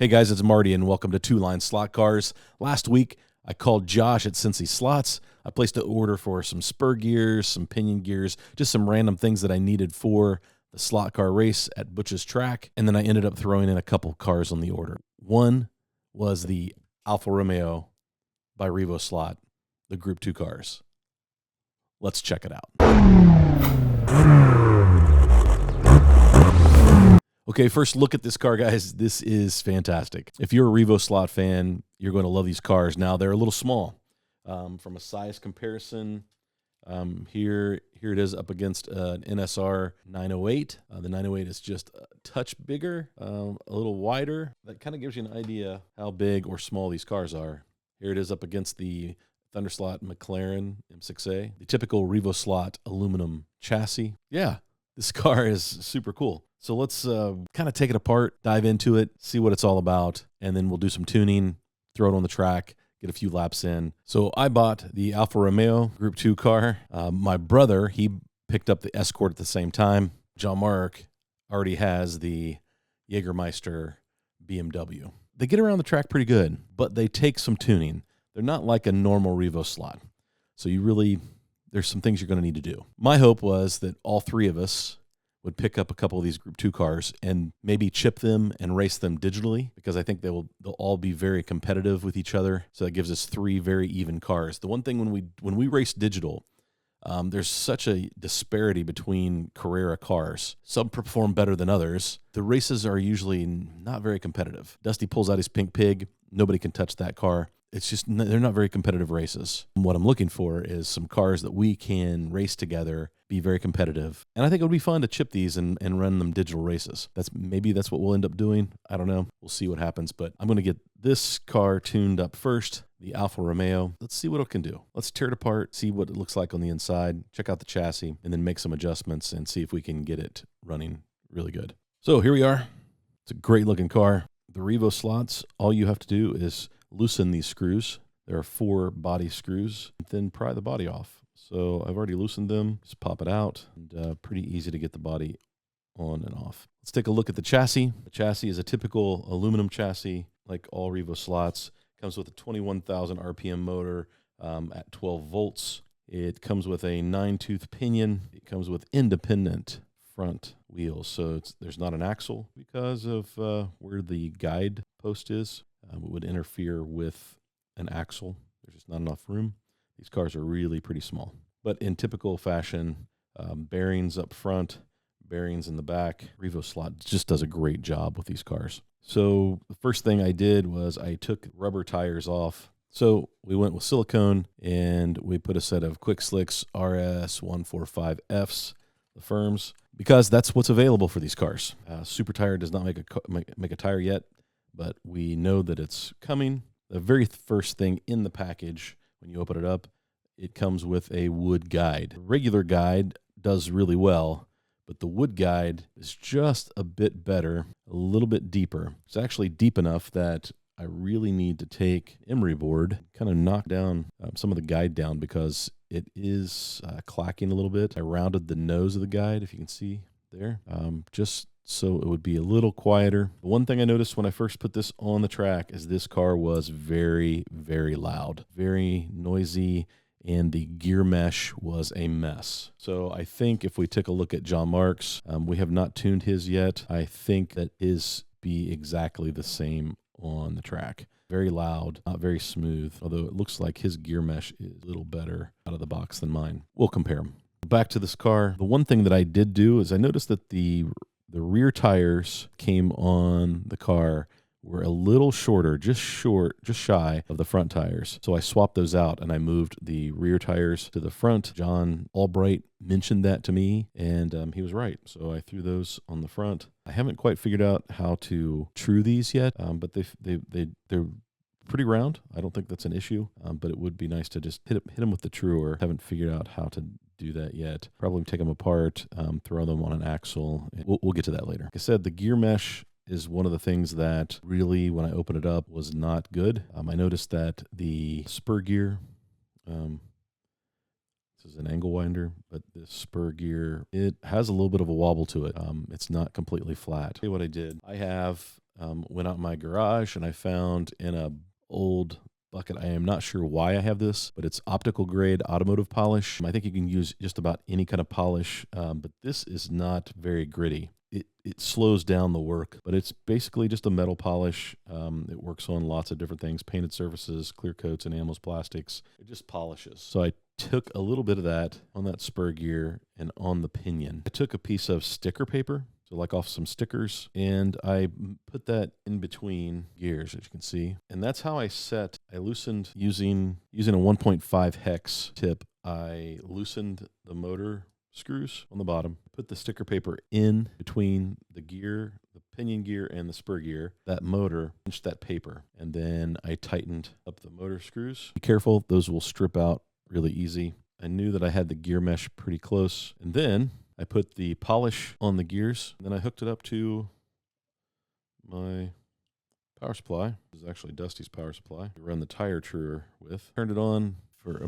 Hey guys, it's Marty and welcome to Two Line Slot Cars. Last week, I called Josh at Cincy Slots. I placed an order for some spur gears, some pinion gears, just some random things that I needed for the slot car race at Butch's track. And then I ended up throwing in a couple cars on the order. One was the Alfa Rameo by Revoslot, the Group 2 cars. Let's check it out. Okay, first look at this car, guys. This is fantastic. If you're a Revoslot fan, you're going to love these cars. Now, they're a little small. From a size comparison, here it is up against an NSR 908. The 908 is just a touch bigger, a little wider. That kind of gives you an idea how big or small these cars are. Here it is up against the Thunderslot McLaren M6A, the typical Revoslot aluminum chassis. Yeah, this car is super cool. So let's kind of take it apart, dive into it, see what it's all about, and then we'll do some tuning, throw it on the track, get a few laps in. So I bought the Alfa Romeo Group 2 car. My brother, he picked up the Escort at the same time. Jean-Marc already has the Jägermeister BMW. They get around the track pretty good, but they take some tuning. They're not like a normal Revoslot. So there's some things you're going to need to do. My hope was that all three of us would pick up a couple of these Group 2 cars and maybe chip them and race them digitally, because I think they'll all be very competitive with each other. So that gives us three very even cars. The one thing when we race digital, there's such a disparity between Carrera cars. Some perform better than others. The races are usually not very competitive. Dusty pulls out his pink pig. Nobody can touch that car. It's just, they're not very competitive races. What I'm looking for is some cars that we can race together, be very competitive. And I think it would be fun to chip these and run them digital races. Maybe that's what we'll end up doing. I don't know. We'll see what happens. But I'm going to get this car tuned up first, the Alfa Romeo. Let's see what it can do. Let's tear it apart, see what it looks like on the inside, check out the chassis, and then make some adjustments and see if we can get it running really good. So here we are. It's a great looking car. The Revoslots, all you have to do is loosen these screws. There are 4 body screws, then pry the body off. So I've already loosened them. Just pop it out, and pretty easy to get the body on and off. Let's take a look at the chassis. The chassis is a typical aluminum chassis, like all Revoslots. Comes with a 21,000 RPM motor at 12 volts. It comes with a 9-tooth pinion. It comes with independent front wheels, so there's not an axle because of where the guide post is. It would interfere with an axle. There's just not enough room. These cars are really pretty small. But in typical fashion, bearings up front, bearings in the back. Revoslot just does a great job with these cars. So the first thing I did was I took rubber tires off. So we went with silicone, and we put a set of Quick Slicks RS145Fs, the firms, because that's what's available for these cars. Super Tire does not make a tire yet, but we know that it's coming. The very first thing in the package, when you open it up, it comes with a wood guide. The regular guide does really well, but the wood guide is just a bit better, a little bit deeper. It's actually deep enough that I really need to take emery board, kind of knock down some of the guide down, because it is clacking a little bit. I rounded the nose of the guide, if you can see there, just so it would be a little quieter. The one thing I noticed when I first put this on the track is this car was very, very loud, very noisy, and the gear mesh was a mess. So I think if we take a look at Jean-Marc's, we have not tuned his yet. I think that his be exactly the same on the track. Very loud, not very smooth, although it looks like his gear mesh is a little better out of the box than mine. We'll compare them. Back to this car. The one thing that I did do is I noticed that the rear tires came on the car were a little shorter, just shy of the front tires. So I swapped those out and I moved the rear tires to the front. John Albright mentioned that to me, and he was right. So I threw those on the front. I haven't quite figured out how to true these yet, but they're pretty round. I don't think that's an issue, but it would be nice to just hit them with the truer. Haven't figured out how to do that yet. Probably take them apart, throw them on an axle. We'll get to that later. Like I said, the gear mesh is one of the things that really, when I opened it up, was not good. I noticed that the spur gear, this is an angle winder, but this spur gear, it has a little bit of a wobble to it. It's not completely flat. What I did, I have went out in my garage and I found in a old bucket. I am not sure why I have this, but it's optical grade automotive polish. I think you can use just about any kind of polish, but this is not very gritty. It slows down the work, but it's basically just a metal polish. It works on lots of different things, painted surfaces, clear coats, enamels, plastics. It just polishes. So I took a little bit of that on that spur gear and on the pinion. I took a piece of sticker paper, so like off some stickers, and I put that in between gears, as you can see. And that's how I loosened using a 1.5 hex tip. I loosened the motor screws on the bottom, put the sticker paper in between the gear, the pinion gear and the spur gear, that motor, pinched that paper, and then I tightened up the motor screws. Be careful, those will strip out really easy. I knew that I had the gear mesh pretty close, and then I put the polish on the gears, and then I hooked it up to my power supply. This is actually Dusty's power supply to run the tire truer with. Turned it on for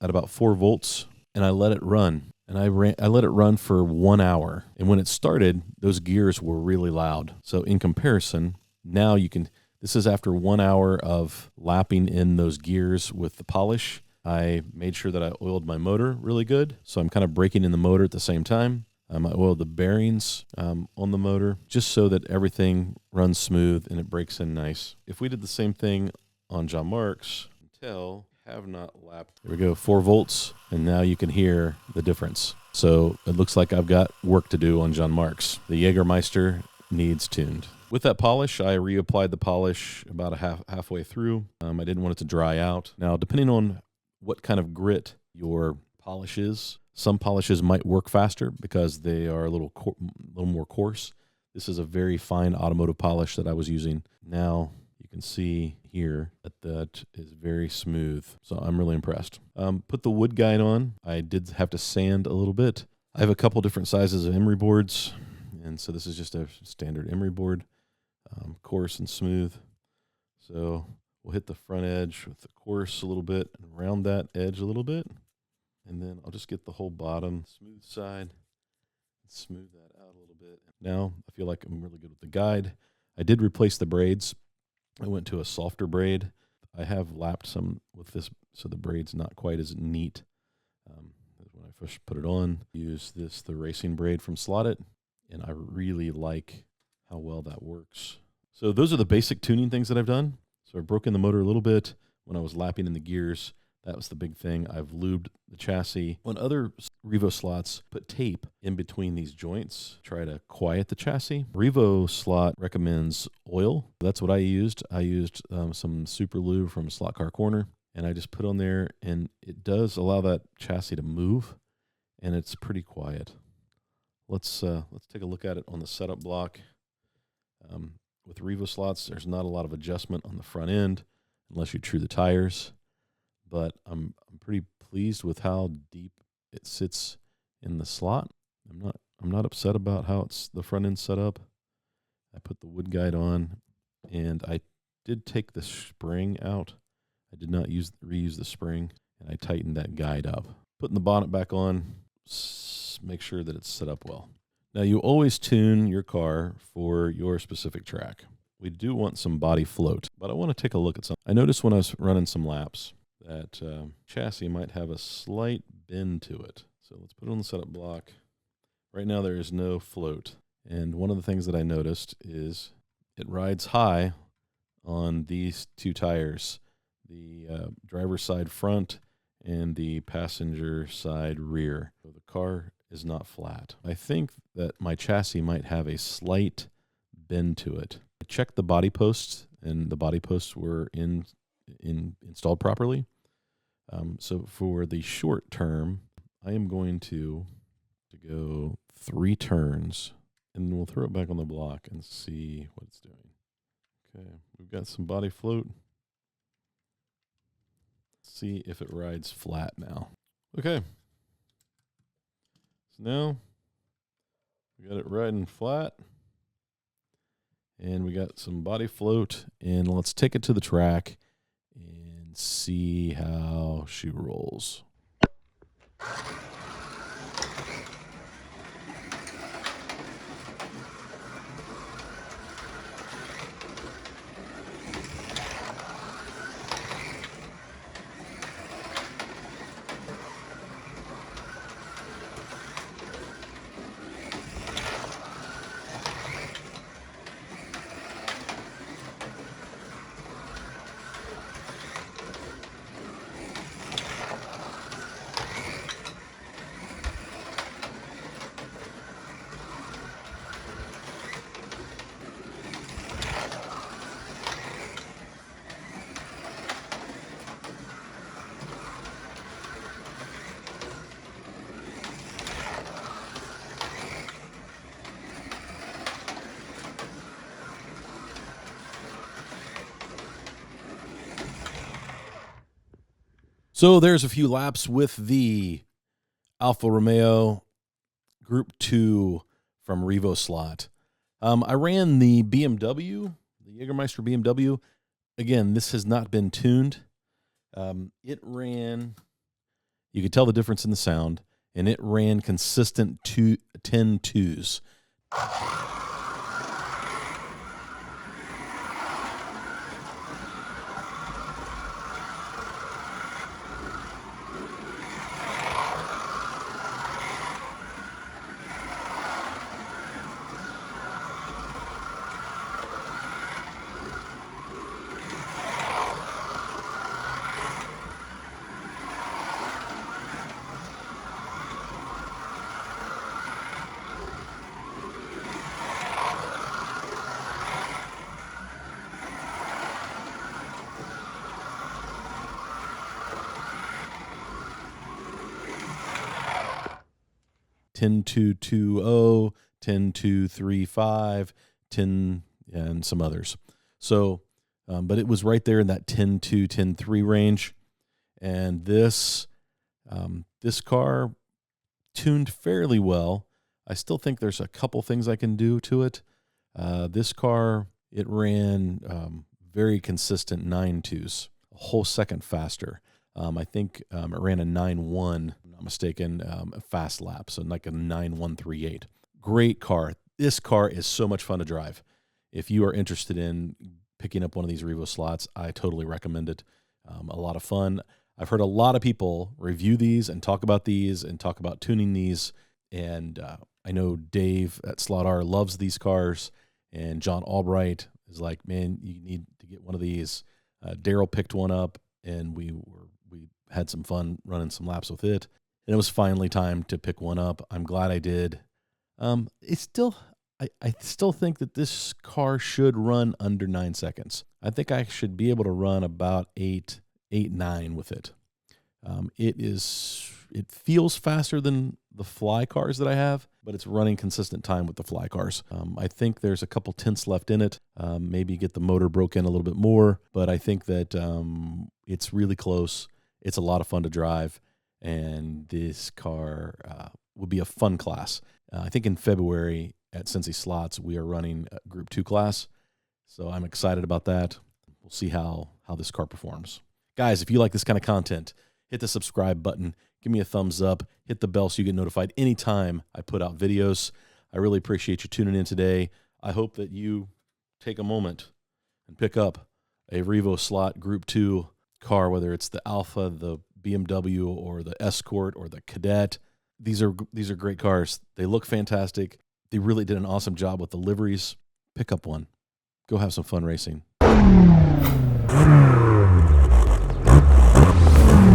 about 4 volts, and I let it run. And I let it run for 1 hour. And when it started, those gears were really loud. So in comparison, now this is after 1 hour of lapping in those gears with the polish. I made sure that I oiled my motor really good. So I'm kind of braking in the motor at the same time. I oiled the bearings on the motor just so that everything runs smooth and it breaks in nice. If we did the same thing on John Mark's, have not lapped. There we go, 4 volts, and now you can hear the difference. So it looks like I've got work to do on John Mark's. The Jägermeister needs tuned. With that polish, I reapplied the polish about halfway through. I didn't want it to dry out. Now, depending on what kind of grit your polish is, some polishes might work faster because they are a little more coarse. This is a very fine automotive polish that I was using. Now you can see here that is very smooth. So I'm really impressed. Put the wood guide on. I did have to sand a little bit. I have a couple different sizes of emery boards. And so this is just a standard emery board, coarse and smooth. So we'll hit the front edge with the coarse a little bit and round that edge a little bit. And then I'll just get the whole bottom smooth side and smooth that out a little bit. Now I feel like I'm really good with the guide. I did replace the braids. I went to a softer braid. I have lapped some with this, so the braid's not quite as neat. When I first put it on, use the racing braid from Slot It, and I really like how well that works. So those are the basic tuning things that I've done. So I've broken the motor a little bit when I was lapping in the gears. That was the big thing. I've lubed the chassis. On other Revoslots, put tape in between these joints, try to quiet the chassis. Revoslot recommends oil. That's what I used. I used some super lube from Slot Car Corner, and I just put on there, and it does allow that chassis to move, and it's pretty quiet. Let's take a look at it on the setup block. With Revoslots, there's not a lot of adjustment on the front end unless you true the tires. But I'm pretty pleased with how deep it sits in the slot. I'm not upset about how the front end set up. I put the wood guide on, and I did take the spring out. I did not reuse the spring, and I tightened that guide up. Putting the bonnet back on, make sure that it's set up well. Now you always tune your car for your specific track. We do want some body float, but I want to take a look at something. I noticed when I was running some laps that chassis might have a slight bend to it. So let's put it on the setup block. Right now there is no float. And one of the things that I noticed is it rides high on these two tires, the driver's side front and the passenger side rear. So the car is not flat. I think that my chassis might have a slight bend to it. I checked the body posts, and the body posts were installed properly. So for the short term, I am going to go 3 turns, and we'll throw it back on the block and see what it's doing. Okay, we've got some body float. Let's see if it rides flat now. Okay. So now we got it riding flat, and we got some body float, and let's take it to the track and see how she rolls. So there's a few laps with the Alfa Rameo Group 2 from Revoslot. I ran the BMW, the Jägermeister BMW. Again, this has not been tuned. It ran, you could tell the difference in the sound, and it ran consistent 10-2s. Ten two two 0, 10-2-3-5, 10, and some others. So, but it was right there in that 10-2, 10-3 range. And this car tuned fairly well. I still think there's a couple things I can do to it. This car, it ran very consistent 9-2s, a whole second faster. I think it ran a 9-1, I'm not mistaken, a fast lap, so like a 9-1-3-8. Great car. This car is so much fun to drive. If you are interested in picking up one of these Revoslots, I totally recommend it. A lot of fun. I've heard a lot of people review these and talk about tuning these. And I know Dave at Slot R loves these cars, and John Albright is like, man, you need to get one of these. Daryl picked one up, and we had some fun running some laps with it. And it was finally time to pick one up. I'm glad I did. I still think that this car should run under 9 seconds. I think I should be able to run about 8-9 with it. It feels faster than the Fly cars that I have, but it's running consistent time with the Fly cars. I think there's a couple tenths left in it. Maybe get the motor broke in a little bit more, but I think that it's really close. It's a lot of fun to drive, and this car will be a fun class. I think in February at Cincy Slots, we are running a Group 2 class, so I'm excited about that. We'll see how this car performs. Guys, if you like this kind of content, hit the subscribe button, give me a thumbs up, hit the bell so you get notified anytime I put out videos. I really appreciate you tuning in today. I hope that you take a moment and pick up a Revoslot Group 2 car, whether it's the Alpha, the BMW, or the Escort, or the Cadet. These are great cars. They look fantastic. They really did an awesome job with the liveries. Pick up one. Go have some fun racing.